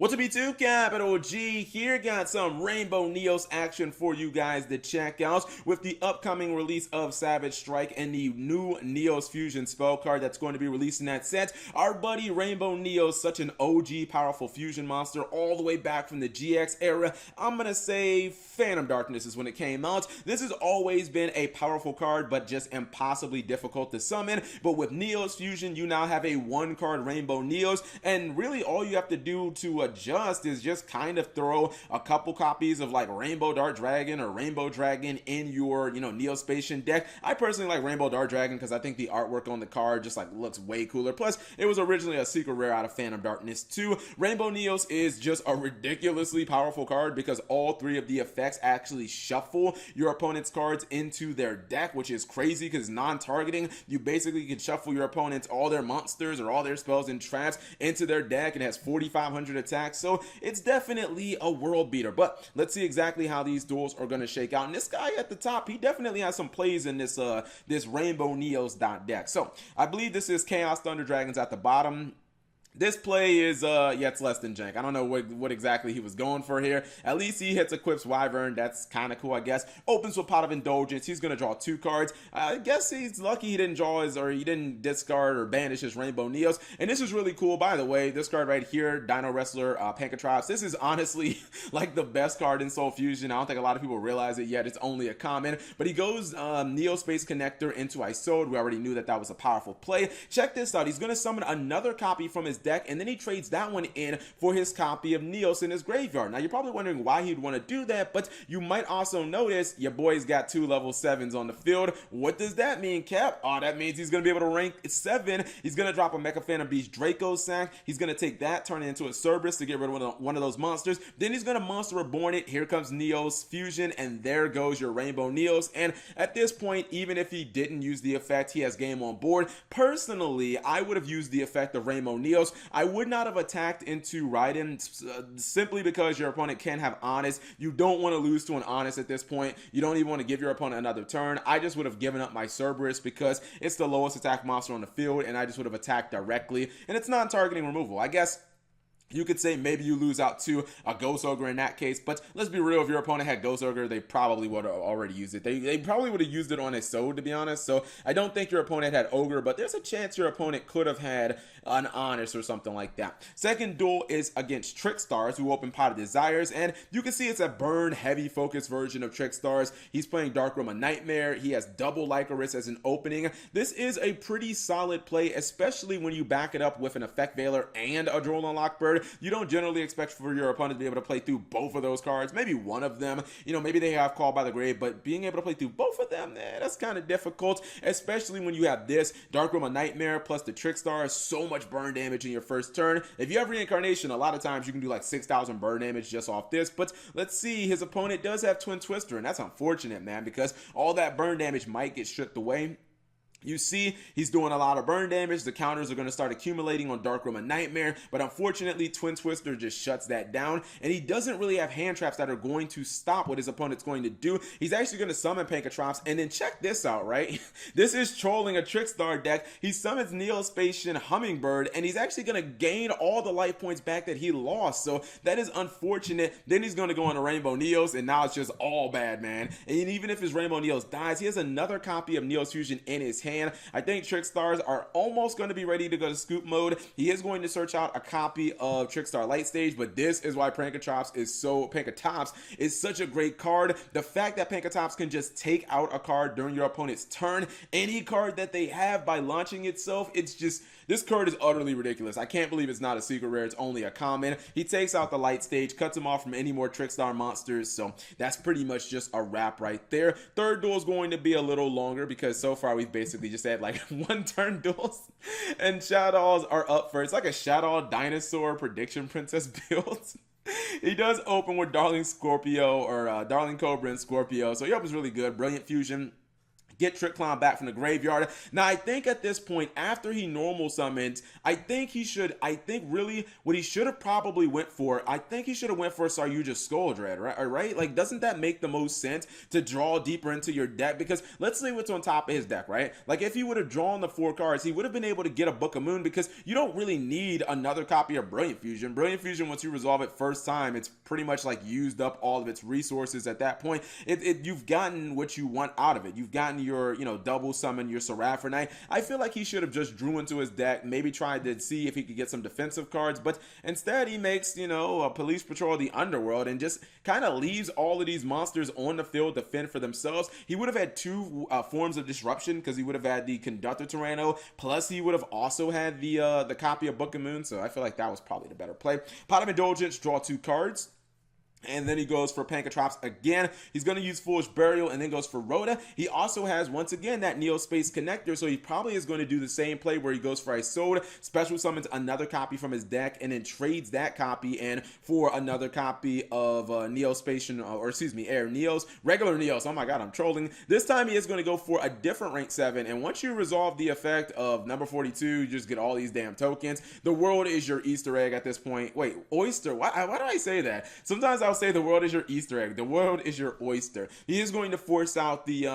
What's up YouTube, Capital G here, got some Rainbow Neos action for you guys to check out with the upcoming release of Savage Strike and the new Neos Fusion spell card that's going to be released in that set. Our buddy Rainbow Neos, such an OG powerful fusion monster all the way back from the GX era. I'm gonna say Phantom Darkness is when it came out. This has always been a powerful card, but just impossibly difficult to summon. But with Neos Fusion, you now have a one card Rainbow Neos, and really all you have to do to adjust is just kind of throw a couple copies of like Rainbow Dart Dragon or Rainbow Dragon in your Neospatian deck. I personally like Rainbow Dart Dragon because I think the artwork on the card just like looks way cooler. Plus it was originally a secret rare out of Phantom Darkness 2. Rainbow Neos is just a ridiculously powerful card because all three of the effects actually shuffle your opponent's cards into their deck, which is crazy because non-targeting, you basically can shuffle your opponent's all their monsters or all their spells and traps into their deck, and it has 4,500 attacks. So it's definitely a world beater. But let's see exactly how these duels are going to shake out. And this guy at the top, he definitely has some plays in this this Rainbow Neos deck. So I believe this is Chaos Thunder Dragons at the bottom. This play is, yeah, it's less than jank. I don't know what exactly he was going for here. At least he hits Equips Wyvern. That's kind of cool, I guess. Opens with Pot of Indulgence. He's going to draw 2 cards. I guess he's lucky he didn't draw his, or he didn't discard or banish his Rainbow Neos. And this is really cool, by the way. This card right here, Dino Wrestler, Pancatrops. This is honestly like the best card in Soul Fusion. I don't think a lot of people realize it yet. It's only a common. But he goes Neo Space Connector into Isode. We already knew that that was a powerful play. Check this out. He's going to summon another copy from his deck, and then he trades that one in for his copy of Neos in his graveyard. Now you're probably wondering why he'd want to do that, but you might also notice your boy's got 2 level 7s on the field. What does that mean, Cap? Oh, that means he's going to be able to rank 7. He's going to drop a Mecha Phantom Beast Draco sack. He's going to take that, turn it into a Cerberus to get rid of one of those monsters. Then he's going to Monster Reborn it. Here comes Neos Fusion, and there goes your Rainbow Neos. And at this point, even if he didn't use the effect, he has game on board. Personally, I would have used the effect of Rainbow Neos. I would not have attacked into Raiden simply because your opponent can have Honest. You don't want to lose to an Honest at this point. You don't even want to give your opponent another turn. I just would have given up my Cerberus because it's the lowest attack monster on the field, and I just would have attacked directly, and it's non-targeting removal. I guess you could say maybe you lose out to a Ghost Ogre in that case, but let's be real, if your opponent had Ghost Ogre, they probably would have already used it. They probably would have used it on a Sode, to be honest, so I don't think your opponent had Ogre, but there's a chance your opponent could have had an Honest or something like that. Second duel is against Trickstars, who open Pot of Desires, and you can see it's a burn heavy focus version of Trickstars. He's playing Dark Room of Nightmare. He has double Lycoris as an opening. This is a pretty solid play, especially when you back it up with an Effect Veiler and a Droll Unlock Bird. You don't generally expect for your opponent to be able to play through both of those cards. Maybe one of them, maybe they have Call by the Grave, but being able to play through both of them, that's kind of difficult, especially when you have this Dark Room of Nightmare plus the Trickstar. So much burn damage in your first turn. If you have Reincarnation, a lot of times you can do like 6,000 burn damage just off this, but let's see, his opponent does have Twin Twister, and that's unfortunate, man, because all that burn damage might get stripped away. You see, he's doing a lot of burn damage. The counters are going to start accumulating on Dark Room of Nightmare, but unfortunately, Twin Twister just shuts that down, and he doesn't really have hand traps that are going to stop what his opponent's going to do. He's actually going to summon Pancatrops, and then check this out, right? This is trolling a Trickstar deck. He summons Neospatian Hummingbird, and he's actually going to gain all the life points back that he lost, so that is unfortunate. Then he's going to go on a Rainbow Neos, and now it's just all bad, man. And even if his Rainbow Neos dies, he has another copy of Neos Fusion in his hand. I think Trickstars are almost going to be ready to go to scoop mode. He is going to search out a copy of Trickstar Light Stage, but this is why Pankatops is such a great card. The fact that Pankatops can just take out a card during your opponent's turn, any card that they have by launching itself, it's just, this card is utterly ridiculous. I can't believe it's not a secret rare, it's only a common. He takes out the Light Stage, cuts him off from any more Trickstar monsters, so that's pretty much just a wrap right there. Third duel is going to be a little longer because so far we've basically just had like 1-turn duels, and Shadows are up first. Like a Shadow Dinosaur Prediction Princess build. He does open with Darling Scorpio, or Darling Cobra and Scorpio, so he opens really good. Brilliant Fusion get Trick Clown back from the graveyard. Now, I think at this point, after he normal summons, I think really what he should have probably went for, I think he should have went for Saryuja Skull Dread, right? Like, doesn't that make the most sense to draw deeper into your deck? Because let's see what's on top of his deck, right? Like, if he would have drawn the 4 cards, he would have been able to get a Book of Moon, because you don't really need another copy of Brilliant Fusion. Brilliant Fusion, once you resolve it first time, it's pretty much like used up all of its resources at that point. You've gotten what you want out of it. You've gotten your, double summon, your Seraphonite. I feel like he should have just drew into his deck, maybe tried to see if he could get some defensive cards, but instead he makes, a Police Patrol of the Underworld and just kind of leaves all of these monsters on the field to fend for themselves. He would have had 2 forms of disruption, because he would have had the Conductor Tyranno, plus he would have also had the copy of Book of Moon, so I feel like that was probably the better play. Pot of Indulgence, draw 2 cards. And then he goes for Pancatrops again. He's going to use Foolish Burial and then goes for Rhoda. He also has, once again, that Neo Space Connector, so he probably is going to do the same play where he goes for Isolde, special summons another copy from his deck, and then trades that copy in for another copy of Neo Spacian, Air Neos, regular Neos. Oh my god, I'm trolling. This time he is going to go for a different rank 7, and once you resolve the effect of number 42, you just get all these damn tokens. The world is your Easter egg at this point. Wait, oyster? Why do I say that? Sometimes I'll say the world is your Easter egg. The world is your oyster. He is going to force out the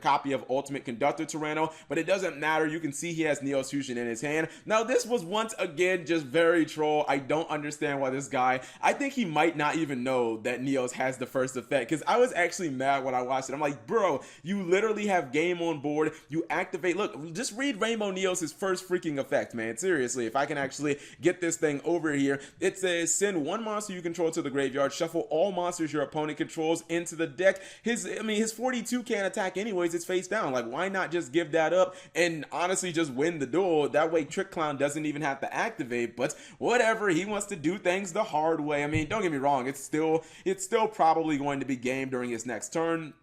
copy of Ultimate Conductor Tyranno, but it doesn't matter. You can see he has Neos Fusion in his hand. Now, this was once again just very troll. I don't understand why this guy, I think he might not even know that Neos has the first effect, because I was actually mad when I watched it. I'm like, bro, you literally have game on board. You activate. Look, just read Rainbow Neos' first freaking effect, man. Seriously, if I can actually get this thing over here, it says send 1 monster you control to the graveyard, shuffle all monsters your opponent controls into the deck. His 42 can't attack anyways, it's face down. Like, why not just give that up and honestly just win the duel? That way Trick Clown doesn't even have to activate, but whatever, he wants to do things the hard way. I mean, don't get me wrong, it's still probably going to be game during his next turn.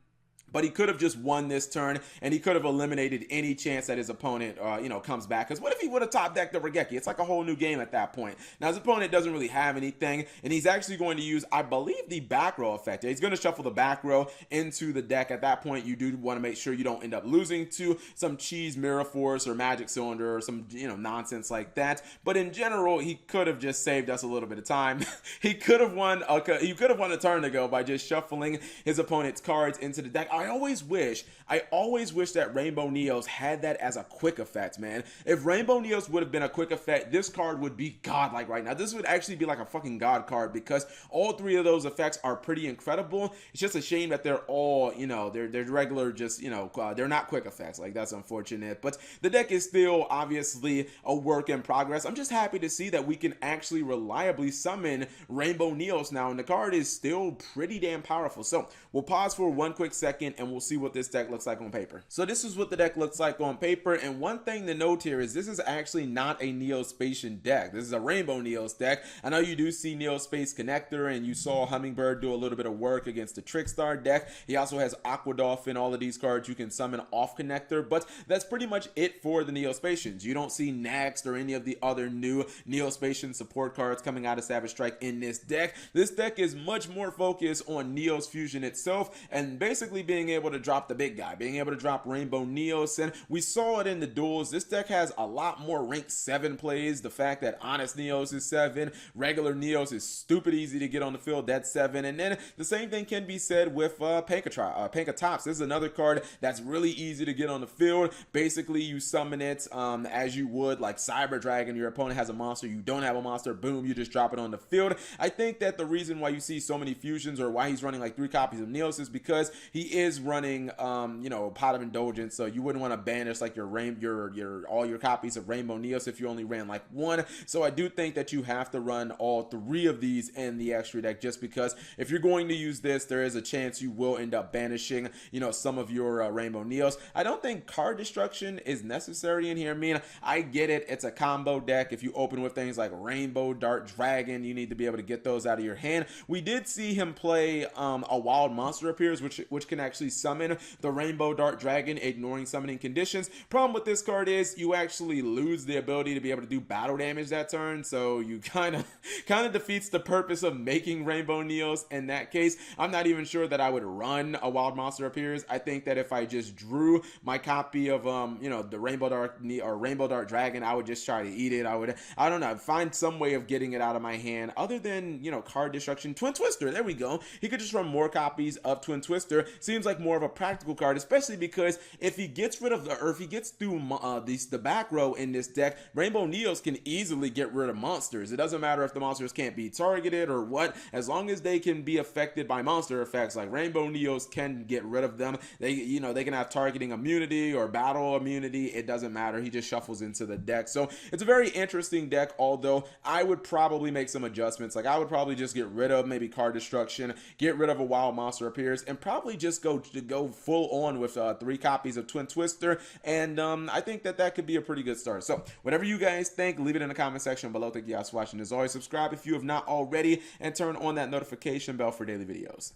But he could have just won this turn, and he could have eliminated any chance that his opponent, comes back. Because what if he would have top decked the Regeki? It's like a whole new game at that point. Now, his opponent doesn't really have anything, and he's actually going to use, I believe, the back row effect. He's going to shuffle the back row into the deck. At that point, you do want to make sure you don't end up losing to some cheese Mirror Force or Magic Cylinder or some, nonsense like that. But in general, he could have just saved us a little bit of time. He could have won a turn ago by just shuffling his opponent's cards into the deck. I always wish that Rainbow Neos had that as a quick effect, man. If Rainbow Neos would have been a quick effect, this card would be godlike right now. This would actually be like a fucking god card, because all 3 of those effects are pretty incredible. It's just a shame that they're all, they're regular, just, they're not quick effects. Like, that's unfortunate. But the deck is still obviously a work in progress. I'm just happy to see that we can actually reliably summon Rainbow Neos now, and the card is still pretty damn powerful. So we'll pause for 1 quick second and we'll see what this deck looks like on paper. So this is what the deck looks like on paper, and one thing to note here is this is actually not a Neo-Spacian deck. This is a Rainbow Neos deck. I know you do see Neo Space Connector, and you saw Hummingbird do a little bit of work against the Trickstar deck. He also has Aqua Dolphin. All of these cards you can summon off Connector, but that's pretty much it for the Neo-Spacians. You don't see Next or any of the other new Neo-Spacian support cards coming out of Savage Strike in this deck. This deck is much more focused on Neos Fusion itself, and basically being able to drop the big guy, being able to drop Rainbow Neos, and we saw it in the duels. This deck has a lot more rank 7 plays. The fact that Honest Neos is 7, regular Neos is stupid easy to get on the field, that's 7, and then the same thing can be said with Pankatops. This is another card that's really easy to get on the field. Basically, you summon it as you would like Cyber Dragon. Your opponent has a monster, you don't have a monster, boom, you just drop it on the field. I think that the reason why you see so many fusions, or why he's running like 3 copies of Neos, is because he is running Pot of Indulgence, so you wouldn't want to banish like all your copies of Rainbow Neos if you only ran like 1. So I do think that you have to run all 3 of these in the extra deck, just because if you're going to use this, there is a chance you will end up banishing some of your Rainbow Neos. I don't think card destruction is necessary in here. I mean, I get it, it's a combo deck. If you open with things like Rainbow Dart Dragon, you need to be able to get those out of your hand. We did see him play a Wild Monster Appears, which can actually actually summon the Rainbow Dart Dragon, ignoring summoning conditions. Problem with this card is you actually lose the ability to be able to do battle damage that turn, so you kind of defeats the purpose of making Rainbow Neos in that case. I'm not even sure that I would run a Wild Monster Appears. I think that if I just drew my copy of the Rainbow Dart Dragon, I would just try to eat it. I don't know, find some way of getting it out of my hand other than, card destruction. Twin Twister, there we go. He could just run more copies of Twin Twister. Seems like more of a practical card, especially because if he gets rid of if he gets through the back row in this deck, Rainbow Neos can easily get rid of monsters. It doesn't matter if the monsters can't be targeted or what, as long as they can be affected by monster effects, like Rainbow Neos can get rid of them. They can have targeting immunity or battle immunity. It doesn't matter. He just shuffles into the deck. So it's a very interesting deck, although I would probably make some adjustments. Like I would probably just get rid of maybe card destruction, get rid of a Wild Monster Appears, and probably just go full on with 3 copies of Twin Twister. And I think that could be a pretty good start. So whatever you guys think, leave it in the comment section below. Thank you guys for watching. As always, subscribe if you have not already, and turn on that notification bell for daily videos.